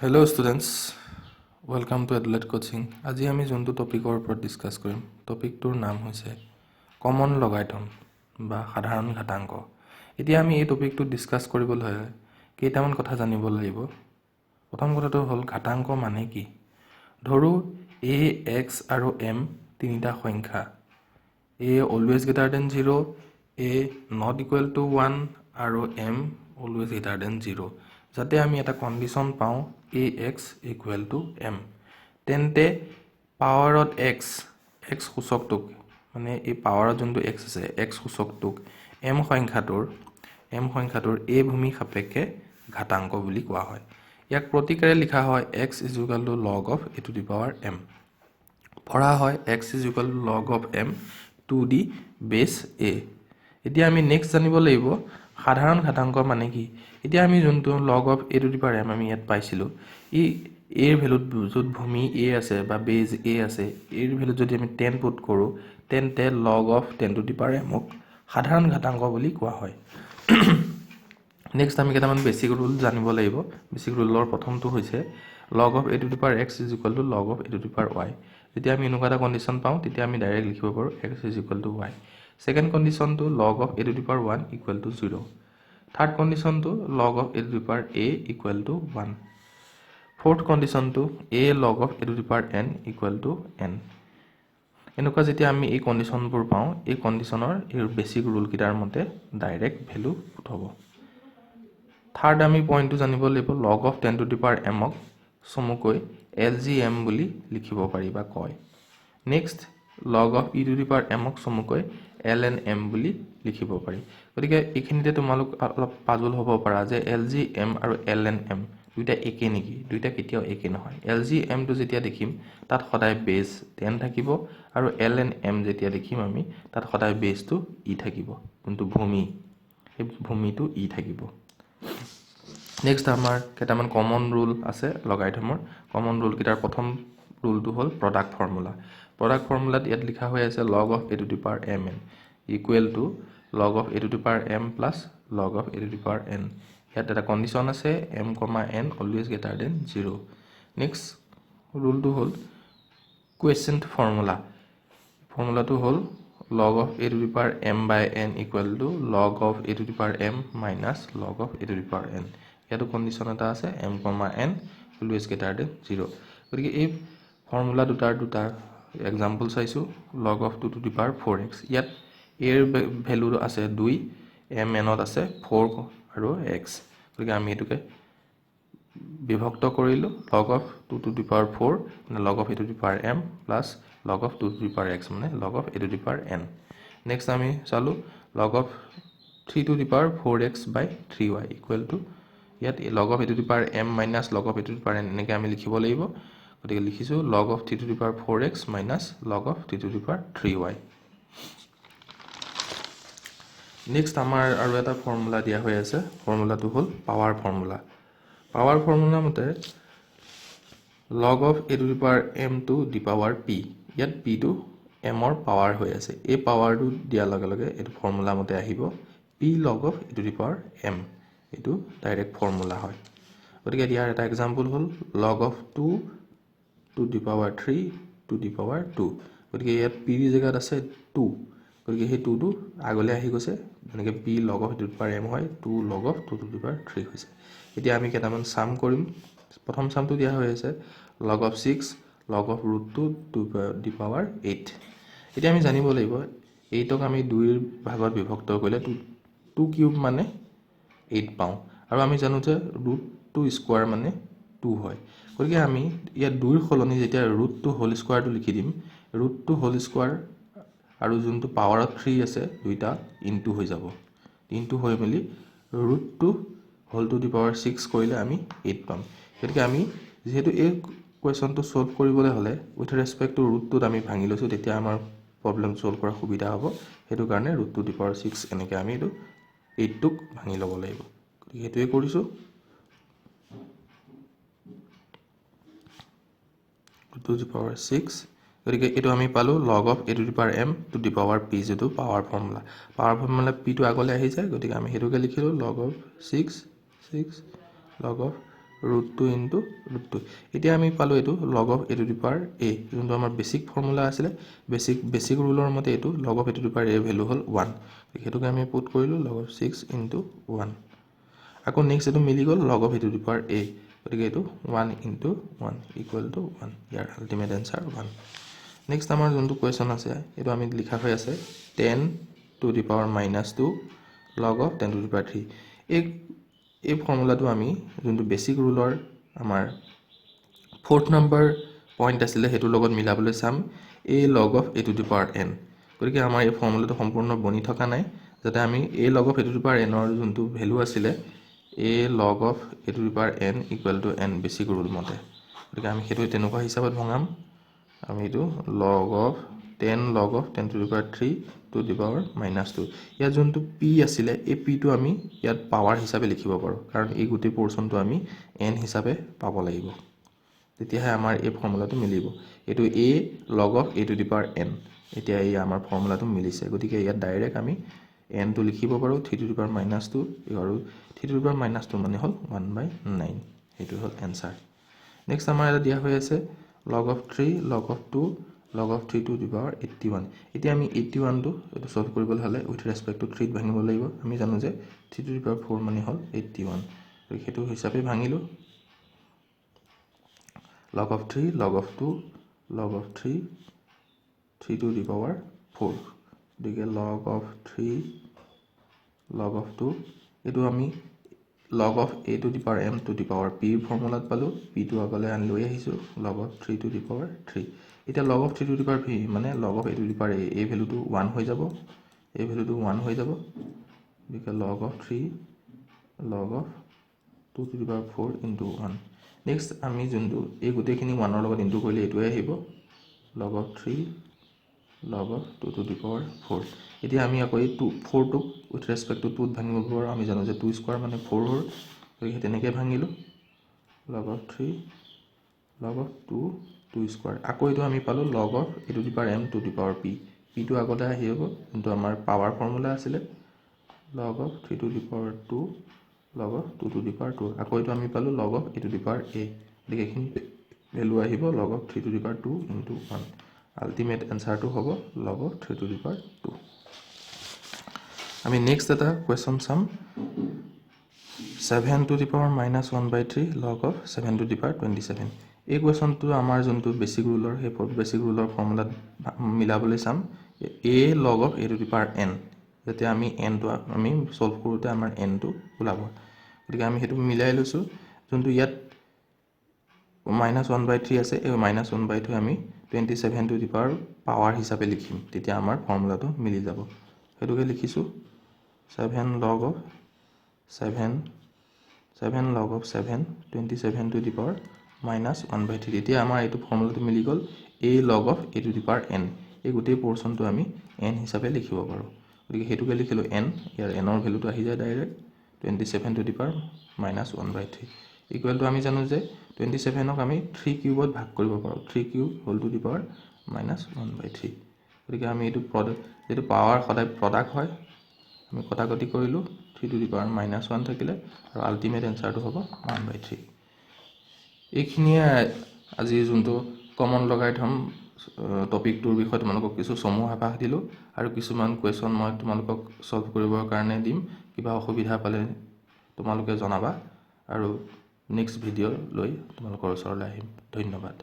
Hello students, welcome to Edulight coaching. আজি আমি যোনটো টপিকৰ ওপৰত ডিসকাস কৰিম টপিকটোৰ নাম হৈছে কমন লগাৰিথম বা সাধাৰণ ঘাতাংক। এতিয়া আমি এই টপিকটো ডিসকাস কৰিবলৈ হলে কেইটামান কথা জানিব লাগিব। প্ৰথম কথাটো হ'ল ঘাতাংক মানে কি? ধৰো a, x আৰু m তিনিটা সংখ্যা। a always greater than 0, a not equal to 1 আৰু m always greater than 0। যাতে আমি এটা কন্ডিশন পাওঁ ax equal to m, তেন্তে পাৱাৰত x সূচকটোক মানে এই পাৱাৰত যোনটো x আছে x সূচকটোক m সংখ্যাটোৰ a ভূমি সাপেক্ষে ঘাতাংক বুলি কোৱা হয়। ইয়াক প্ৰতিকাৰে লিখা হয় x is equal to log of a to the power m, পঢ়া হয় x is equal to log of m to the base a। এতিয়া আমি নেক্সট জানিব লাগিব সাধাৰণ ঘাতাংক মানে কি। এতিয়া আমি যোনটো log of a to the power m আমি ইয়াত পাইছিলো, ই a এর ভ্যালুত যত ভূমি a আছে বা বেজ a আছে, এর ভ্যালুত যদি আমি 10 পুট কৰো তেন্তে log of 10 to the power m ক সাধাৰণ ঘাতাংক বুলি কোৱা হয়। নেক্সট আমি কেইটামান বেসিক ৰুল জানিব লাগিব। বেসিক ৰুলৰ প্ৰথমটো হৈছে log of a to the power x is equal to log of a to the power y। যেতিয়া আমি এনেকুৱা এটা কন্ডিশন পাওঁ তেতিয়া আমি ডাইৰেক্ট লিখিব পাৰো x is equal to y। Second কন্ডিশনটো log of a to the power 1 equal to 0। Third কন্ডিশনটো log of a to the power a equal to 1। Fourth কন্ডিশনটো a log of a to the power n equal to n। এনেকুৱা যেতিয়া আমি এই কন্ডিশনবোৰ পাওঁ, এই কন্ডিশনৰ এই বেসিক ৰুল কিটাৰ মতে ডাইৰেক্ট ভ্যালু পুট হ'ব। থাৰ্ড আমি পইণ্টটো জানিব লাগিব log of 10 to the power m ক চমুকৈ LGM বুলি লিখিব পাৰি বা কয়। Next log of e to the power m ক চমুকৈ LNM বুলি লিখিব পাৰি। গতিকে এইখিনিতে তোমালোক অলপ পাজল হ'ব পাৰা যে LGM আৰু LNM দুইটা একে নেকি? দুইটা কেতিয়াও একে নহয়। LGM টো যেতিয়া দেখিম তাত সদায় বেস 10 থাকিব আৰু LNM যেতিয়া দেখিম আমি তাত সদায় বেসটো e থাকিব, কিন্তু ভূমি এই ভূমিটো e থাকিব। নেক্সট আমাৰ কেইটামান কমন ৰুল আছে লগাৰিথমৰ। কমন ৰুল কিটাৰ প্ৰথম ৰুলটো হ'ল প্ৰডাক্ট ফৰ্মুলা। প্ৰডাক্ট ফৰ্মুলাত ইয়াত লিখা হৈ আছে log of a to the power mn equal to log of a to the power m plus log of a to the power n। ইয়াত এটা condition আছে m, n always greater than 0। Next ৰুলটো হ'ল quiescent formula. ফৰ্মুলাটো হ'ল log of a to the power m by n equal to log of a to the power m minus log of a to the power n। ইয়াতো condition এটা আছে m, n always greater than 0। গতিকে এই formula দুটাৰ example চাইছো log of 2 to the power 4x। ইয়াত a এর value আছে 2, m n ত আছে 4 আৰু x। গতিকে আমি এটোকে বিভক্ত কৰিলো log of 2 to the power 4 মানে log of a to the power m plus log of 2 to the power x মানে log of a to the power n। Next আমি চালো log of 3 to the power 4x by 3y equal to ইয়াত log of a to the power m minus log of a to the power n এনেকৈ আমি লিখিব লাগিব। গতিকে লিখিছো log of 3 to the power 4x minus log of 3 to the power 3y। Next আমাৰ আৰু এটা ফৰ্মুলা দিয়া হৈ আছে। ফৰ্মুলাটো হ'ল পাৱাৰ ফৰ্মুলা। পাৱাৰ ফৰ্মুলা মতে log of a to the power m to the power p, ইয়াত p টো m ৰ পাৱাৰ হৈ আছে। এই পাৱাৰটো দিয়াৰ লগে লগে এই ফৰ্মুলা মতে আহিব p log of a to the power m। এটো ডাইৰেক্ট ফৰ্মুলা হয়। গতিকে ইয়াৰ এটা এক্সাম্পল হ'ল log of 2 to the power 3 to the power 2। গতিকে ইয়াত p ৰ জায়গাত আছে 2, গতিকে সেই 2 টো আগলৈ আহি গৈছে, মানে p log of a to the power m হয় 2 log of 2 to the power 3 হৈছে। এতিয়া আমি কেইটামান সাম কৰিম। প্ৰথম সামটো দিয়া হৈ আছে log of 6 log of √2 to the power 8। এতিয়া আমি জানিব লাগিব 8 ক আমি 2 এর ভাগত বিভক্ত কৰিলে 2 কিউব মানে 8 পাওঁ, আৰু আমি জানো যে √2 স্কয়াৰ মানে 2 হয়। গতিকে আমি ইয়াত 2 এৰ সলনি যেতিয়া √2 হোল স্কয়াৰটো লিখি দিম, √2 হোল স্কয়াৰ আৰু যোনটো পাৱাৰত 3 আছে দুইটা ইনটু হৈ যাব। ইনটু হৈ মেলি √2 হোল টু দি পাৱাৰ 6 কৰিলে আমি 8 পাম। গতিকে আমি যেহেতু এই কোৱেশ্যনটো সলভ কৰিবলৈ হলে উইথ ৰেসপেক্ট টু √2 আমি ভাঙি লৈছো, তেতিয়া আমাৰ প্ৰবলেম সলভ কৰা সুবিধা হ'ব। হেতু কাৰণে √2 দি পাৱাৰ 6 এনেকৈ আমি এটো 8 টোক ভাঙি ল'ব লাগিব। গতিকে হেতুৱে কৰিছো √2 দি পাৱাৰ 6। গতিকে এটো আমি পালো log of a to the power m to the power p, যেটো power formula. Power formula p টো আগলৈ আহি যায়, গতিকে আমি হেতুকে লিখিলো log of 6 log of √2 into √2 এতিয়া আমি পালো এটো log of a to the power a যোনটো আমাৰ বেসিক ফৰ্মুলা আছিল বেসিক ৰুলৰ মতে এটো log of a to the power a value হল 1 হেতুকে আমি পুট কৰিলো log of 6 into 1 আকৌ নেক্সট এটো মিলি গল log of a to the power a গতিকে এটো 1 into 1 equal to 1 year ultimate answer 1 next আমাৰ যোনটো কোৱেশ্চন আছে এটো আমি লিখা হৈ আছে 10 to the power minus 2 log of 10 to the power 3 এই ফৰ্মুলাটো আমি যোনটো বেসিক ৰুলৰ আমাৰ 4th নম্বৰ পইণ্ট আছিল হেতু লগত মিলাবলৈ চাম a log of a to the power n গতিকে আমাৰ এই ফৰ্মুলাটো সম্পূৰ্ণ বনি থকা নাই যাতে আমি a log of a to the power n ৰ যোনটো ভ্যালু আছিল a log of a to the power n equal to n basic rule মতে গতিকে আমি হেতু তেনেকুৱা হিচাপত ভঙাম আমি এটো log of 10 log of 10 to the power 3 to the power minus 2 ইয়া যোনটো p আছিল এই p টো আমি ইয়াত পাৱাৰ হিচাপে লিখিব পাৰো কাৰণ এই গুটি পোৰচনটো আমি n হিচাপে পাব লাগিব তেতিয়াহে আমাৰ এই ফৰ্মুলাটো মিলিব এটো a log of a to the power n এতিয়া এই আমাৰ ফৰ্মুলাটো মিলিছে গতিকে ইয়াত ডাইৰেক্ট আমি n টো লিখিব পাৰো 3 to the power minus 2 আৰু 3 to the power minus 2 মানে হল 1/9 হেতু হল आंसर নেক্সট আমাৰ এটা দিয়া হৈ আছে log of 3 log of 2 log of 3 to the power 81 এতিয়া আমি 81 টো এটো সলভ কৰিবলৈ হলে উইথ ৰেসপেক্ট টু 3 ভাঙিব লাগিব আমি জানো যে 3 to the power 4 মানে হল 81 হেতু হিচাপে ভাঙিলো log of 3 log of 2 log of 3 3 to the power 4 গতিকে log of 3 log of 2 এটো আমি log of a to the power m to the power p ফৰ্মুলাত পালো p টো আগলৈ আনি লৈ আহিছো log of 3 to the power 3 এটা log of 3 to the power v মানে log of a to the power a এই ভ্যালুটো 1 হৈ যাব এই ভ্যালুটো 1 হৈ যাব গতিকে log of 3 log of 2 to the power 4 into 1 next আমি যোনটো এই গুটেখিনি 1 ৰ লগত ইনটু কৰিলে এটোই আহিব log of 3 log of 2 to the power 4 এতিয়া আমি আকৌ এই 4 টো উইথ ৰেসপেক্ট টু 2 ভাঙিব পাৰো আমি জানো যে 2 স্কয়াৰ মানে 4 হ'ল গতিকে তেনেকৈ ভাঙিলো log of 3 log of 2 square আকৌ এটো আমি পালো log of a to the power m to the power p p টো আগতে আহিব কিন্তু আমাৰ পাৱাৰ ফৰ্মুলা আছিল log of 3 to the power 2 log of 2 to the power 2 আকৌ এটো আমি পালো log of a to the power a গতিকে এখিনি ভ্যালু আহিব log of 3 to the power 2 into 1 ultimate আনসাৰটো হ'ব log of 3 to the power 2 আমি নেক্সট এটা কোৱেশ্চন চাম 7 to the power minus 1/3 log of 7 to the power 27 এই কোৱেশ্চনটো আমাৰ যোনটো বেসিক ৰুলৰ হে বেসিক ৰুলৰ ফৰ্মুলা মিলাবলৈ চাম a log of a to the power n যেতিয়া আমি n টো আমি সলভ কৰোতে আমাৰ n টো ওলাব গতিকে আমি হেতু মিলাই লৈছো যোনটো ইয়াত -1/3 আছে এই -1/3 আমি 27 to the power পাৱাৰ হিচাপে লিখিম তেতিয়া আমাৰ ফৰ্মুলাটো মিলি যাব হেতুকে লিখিছো 7 log of 7 27 to the power -1/3 এতিয়া আমাৰ এটো ফৰ্মুলাটো মিলি গল a log of a to the power n এই গোটেই পোৰচনটো আমি n হিচাপে লিখিব পাৰো গতিকে হেতুকে লিখিলো n ইয়াৰ n ৰ ভ্যালুটো আহি যায় direct 27 to the power -1/3 equal to আমি জানো যে 27 ক আমি 3 কিউবত ভাগ কৰিব পাৰো 3 cube whole to the power -1/3 গতিকে আমি এটো প্ৰডাক্ট যেটো পাৱাৰ সদায় প্ৰডাক্ট হয় আমি কটাকটি কৰিলো 3 to the power -1 থাকিলে আৰু আল্টিমেট আনসাৰটো হ'ব 1/3 এইখিনিয়ে আজি যোনটো কমন লগাৰিথম টপিকটোৰ বিষয়ে তোমালোকক কিছু সমূহ আভাস দিলো আৰু কিছুমান কোৱেশ্চন মই তোমালোকক সলভ কৰিবৰ কাৰণে দিম কিবা অসুবিধা পালে তোমালোকে জনাবা আৰু নেক্সট ভিডিও লৈ তোমালোকৰ ওচৰলৈ আহিম ধন্যবাদ